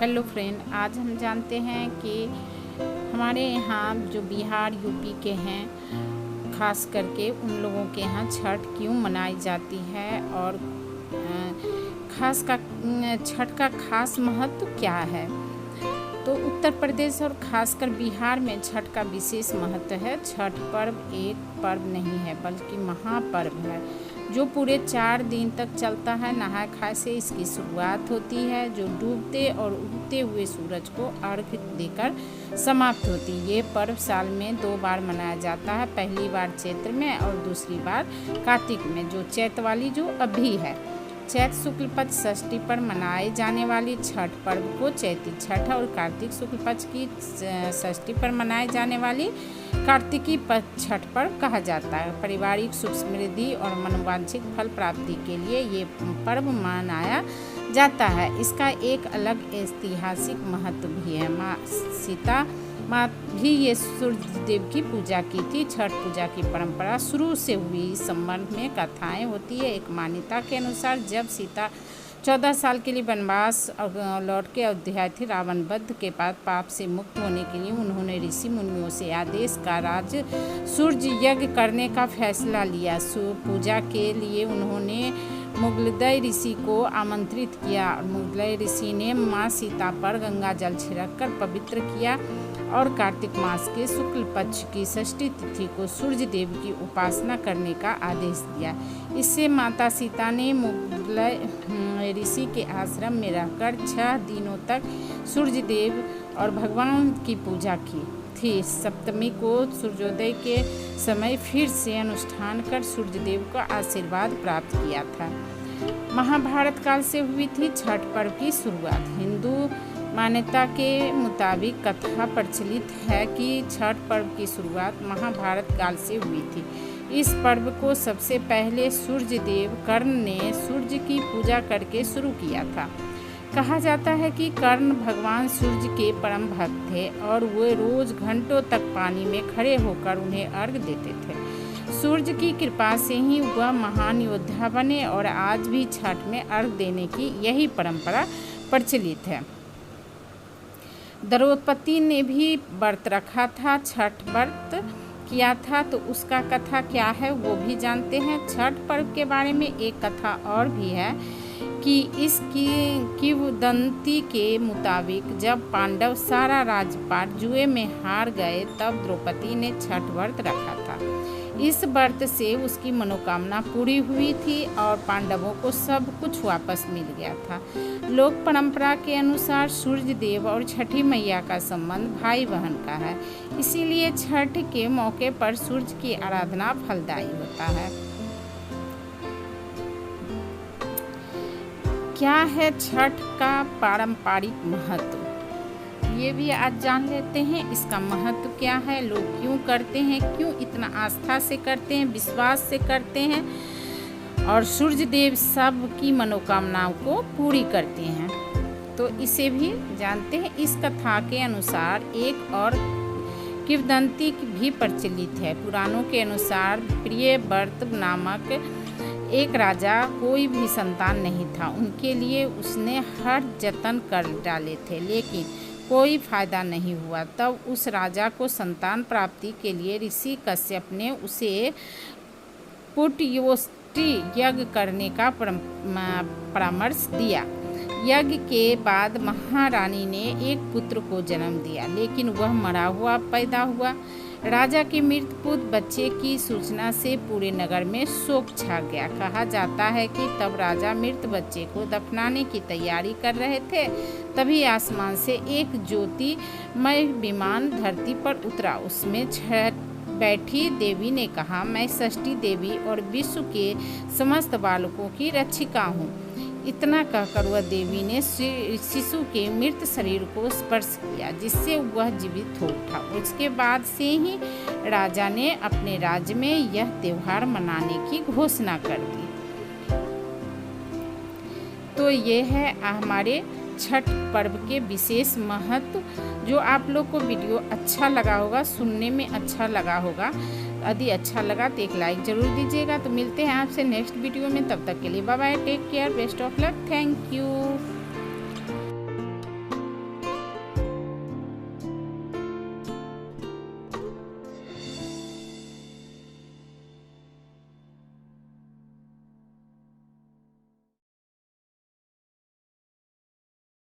Hello friend, आज हम जानते हैं कि हमारे यहाँ जो बिहार यूपी के हैं, खास करके उन लोगों के यहाँ छठ क्यों मनाई जाती है और छठ का खास महत्व क्या है। तो उत्तर प्रदेश और खासकर बिहार में छठ का विशेष महत्व है। छठ पर्व एक पर्व नहीं है बल्कि महापर्व है जो पूरे 4 दिन तक चलता है। नहाय खाए से इसकी शुरुआत होती है जो डूबते और उगते हुए सूरज को अर्घ्य देकर समाप्त होती है। ये पर्व साल में 2 बार मनाया जाता है, पहली बार चैत्र में और दूसरी बार कार्तिक में, जो चैत वाली जो अभी है। चैत शुक्ल पक्ष षष्ठी पर मनाए जाने वाली छठ पर्व को चैती छठ और कार्तिक शुक्ल पक्ष की षष्ठी पर मनाए जाने वाली कार्तिकी छठ पर्व कहा जाता है। पारिवारिक सुख समृद्धि और मनोवांछित फल प्राप्ति के लिए ये पर्व मनाया जाता है। इसका एक अलग ऐतिहासिक महत्व भी है। माँ भी ये सूर्य देव की पूजा की थी। छठ पूजा की परंपरा शुरू से हुई। इस संबंध में कथाएं होती है। एक मान्यता के अनुसार जब सीता 14 साल के लिए वनवास लौट के अयोध्या थी, रावण वध के बाद पाप से मुक्त होने के लिए उन्होंने ऋषि मुनियों से आदेश का राज सूर्य यज्ञ करने का फैसला लिया। पूजा के लिए उन्होंने मुगलदय ऋषि को आमंत्रित किया। मुगलदय ऋषि ने माँ सीता पर गंगा जल छिड़ककर पवित्र किया और कार्तिक मास के शुक्ल पक्ष की षष्ठी तिथि को सूर्य देव की उपासना करने का आदेश दिया। इससे माता सीता ने मुगलय ऋषि के आश्रम में रहकर 6 दिनों तक सूर्य देव और भगवान की पूजा की थी। सप्तमी को सूर्योदय के समय फिर से अनुष्ठान कर सूर्य देव का आशीर्वाद प्राप्त किया था। महाभारत काल से हुई थी छठ पर्व की शुरुआत। हिंदू मान्यता के मुताबिक कथा प्रचलित है कि छठ पर्व की शुरुआत महाभारत काल से हुई थी। इस पर्व को सबसे पहले सूर्य देव कर्ण ने सूर्य की पूजा करके शुरू किया था। कहा जाता है कि कर्ण भगवान सूर्य के परम भक्त थे और वे रोज घंटों तक पानी में खड़े होकर उन्हें अर्घ देते थे। सूर्य की कृपा से ही वह महान योद्धा बने और आज भी छठ में अर्घ देने की यही परंपरा प्रचलित है। द्रौपदी ने भी व्रत रखा था, छठ व्रत किया था, तो उसका कथा क्या है वो भी जानते हैं। छठ पर्व के बारे में एक कथा और भी है कि इसकी किंवदंती के मुताबिक जब पांडव सारा राजपाट जुए में हार गए तब द्रौपदी ने छठ व्रत रखा था। इस व्रत से उसकी मनोकामना पूरी हुई थी और पांडवों को सब कुछ वापस मिल गया था। लोक परंपरा के अनुसार सूर्य देव और छठी मैया का संबंध भाई बहन का है, इसीलिए छठ के मौके पर सूर्य की आराधना फलदायी होता है। क्या है छठ का पारंपरिक महत्व, ये भी आज जान लेते हैं। इसका महत्व क्या है, लोग क्यों करते हैं, क्यों इतना आस्था से करते हैं, विश्वास से करते हैं और सूर्य देव सब की मनोकामनाओं को पूरी करते हैं, तो इसे भी जानते हैं। इस कथा के अनुसार एक और किंवदंती भी प्रचलित है। पुराणों के अनुसार प्रियव्रत नामक एक राजा कोई भी संतान नहीं था। उनके लिए उसने हर जतन कर डाले थे लेकिन कोई फायदा नहीं हुआ। तब उस राजा को संतान प्राप्ति के लिए ऋषि कश्यप ने उसे पुत्रयोष्टि यज्ञ करने का परामर्श दिया। यज्ञ के बाद महारानी ने एक पुत्र को जन्म दिया लेकिन वह मरा हुआ पैदा हुआ। राजा के मृत पुत्र बच्चे की सूचना से पूरे नगर में शोक छा गया। कहा जाता है कि तब राजा मृत बच्चे को दफनाने की तैयारी कर रहे थे, तभी आसमान से एक ज्योतिमय विमान धरती पर उतरा। उसमें बैठी देवी ने कहा, मैं षष्ठी देवी और विश्व के समस्त बालकों की रक्षिका हूँ। इतना कहकर वह देवी ने शिशु के मृत शरीर को स्पर्श किया जिससे वह जीवित हो उठा। उसके बाद से ही राजा ने अपने राज्य में यह त्योहार मनाने की घोषणा कर दी। तो ये है हमारे छठ पर्व के विशेष महत्व। जो आप लोग को वीडियो अच्छा लगा होगा, सुनने में अच्छा लगा होगा, यदि अच्छा लगा तो एक लाइक ज़रूर दीजिएगा। तो मिलते हैं आपसे नेक्स्ट वीडियो में, तब तक के लिए bye bye, take care, best of luck, thank you.